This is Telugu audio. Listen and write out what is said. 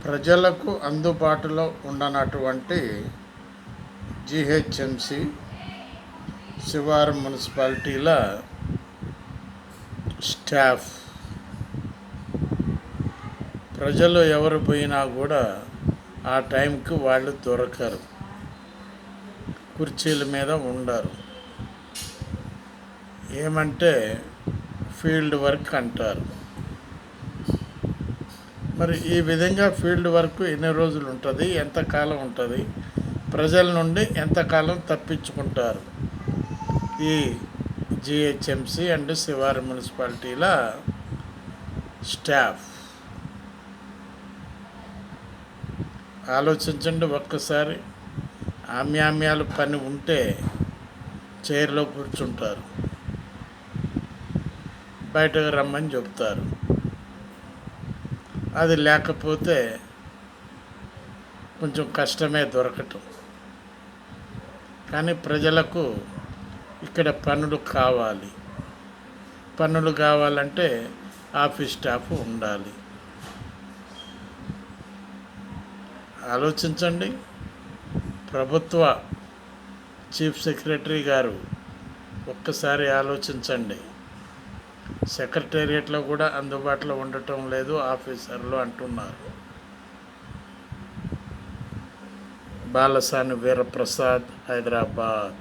ప్రజలకు అందుబాటులో ఉండనటువంటి జీహెచ్ఎంసీ శివారు మున్సిపాలిటీల స్టాఫ్ ప్రజలు ఎవరు పోయినా కూడా ఆ టైంకి వాళ్ళు దొరకరు, కుర్చీల మీద ఉండరు. ఏమంటే ఫీల్డ్ వర్క్ అంటారు. మరి ఈ విధంగా ఫీల్డ్ వర్క్ ఎన్ని రోజులు ఉంటుంది, ఎంతకాలం ఉంటుంది, ప్రజల నుండి ఎంతకాలం తప్పించుకుంటారు ఈ జిహెచ్ఎంసీ అండ్ శివారు మున్సిపాలిటీల స్టాఫ్? ఆలోచించండి ఒక్కసారి. ఆమ్యామ్యాలు పని ఉంటే చైర్లో కూర్చుంటారు, బయటకు రమ్మని చెప్తారు. అది లేకపోతే కొంచెం కష్టమే దొరకటం. కానీ ప్రజలకు ఇక్కడ పనులు కావాలి. పనులు కావాలంటే ఆఫీస్ స్టాఫ్ ఉండాలి. ఆలోచించండి. ప్రభుత్వ చీఫ్ సెక్రటరీ గారు ఒక్కసారి ఆలోచించండి. సెక్రటేరియట్లో కూడా అందుబాటులో ఉండటం లేదు ఆఫీసర్లు అంటున్నారు. బాలసాని వీరప్రసాద్, హైదరాబాద్.